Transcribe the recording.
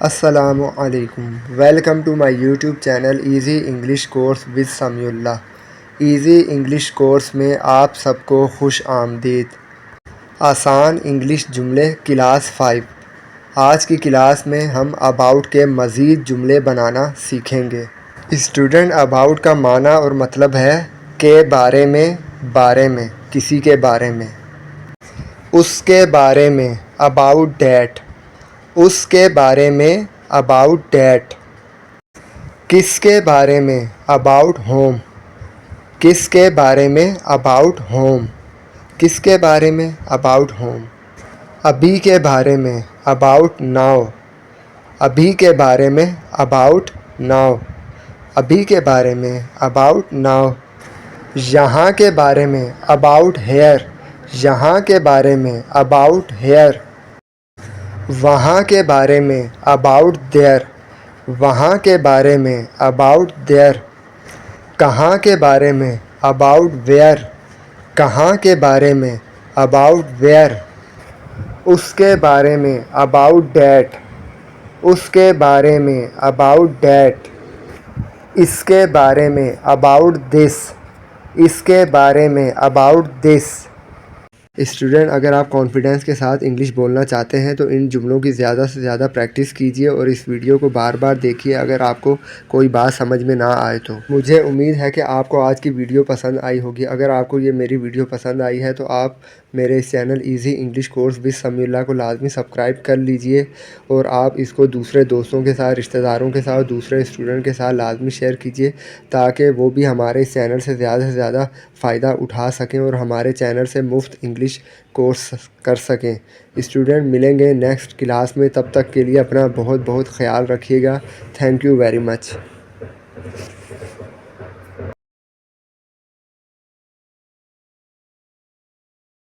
السلام علیکم، welcome to my YouTube channel easy English course with Sami Ullah. Easy English course میں آپ سب کو خوش آمدید۔ آسان انگلش جملے کلاس 5۔ آج کی کلاس میں ہم اباؤٹ کے مزید جملے بنانا سیکھیں گے۔ اسٹوڈنٹ، اباؤٹ کا معنی اور مطلب ہے کے بارے میں، کسی کے بارے میں۔ اس کے بارے میں، اباؤٹ دیٹ۔ اس کے بارے میں، اباؤٹ دیٹ۔ کس کے بارے میں، اباؤٹ ہوم۔ کس کے بارے میں، اباؤٹ ہوم۔ کس کے بارے میں، اباؤٹ ہوم۔ ابھی کے بارے میں، اباؤٹ ناؤ۔ ابھی کے بارے میں، اباؤٹ ناؤ۔ ابھی کے بارے میں، اباؤٹ ناؤ۔ یہاں کے بارے میں، اباؤٹ ہیئر۔ یہاں کے بارے میں، اباؤٹ ہیئر۔ وہاں کے بارے میں، اباؤٹ دیئر۔ وہاں کے بارے میں، اباؤٹ دیئر۔ کہاں کے بارے میں، اباؤٹ ویئر۔ کہاں کے بارے میں، اباؤٹ ویئر۔ اس کے بارے میں، اباؤٹ دیٹ۔ اس کے بارے میں، اباؤٹ دیٹ۔ اس کے بارے میں، اباؤٹ دس۔ اس کے بارے میں، اباؤٹ دس۔ اسٹوڈنٹ، اگر آپ کانفیڈنس کے ساتھ انگلش بولنا چاہتے ہیں تو ان جملوں کی زیادہ سے زیادہ پریکٹس کیجیے اور اس ویڈیو کو بار بار دیکھیے اگر آپ کو کوئی بات سمجھ میں نہ آئے تو۔ مجھے امید ہے کہ آپ کو آج کی ویڈیو پسند آئی ہوگی۔ اگر آپ کو یہ میری ویڈیو پسند آئی ہے تو آپ میرے اس channel easy English course with Sami Ullah کو لازمی سبسکرائب کر لیجئے اور آپ اس کو دوسرے دوستوں کے ساتھ، رشتہ داروں کے ساتھ، دوسرے اسٹوڈنٹ کے ساتھ لازمی شیئر کیجیے تاکہ وہ بھی ہمارے اس چینل سے زیادہ فائدہ اٹھا سکیں اور ہمارے چینل سے مفت انگلش کورس کر سکیں۔ اسٹوڈنٹ، ملیں گے نیکسٹ کلاس میں، تب تک کے لیے اپنا بہت خیال رکھیے گا۔ Thank you very much.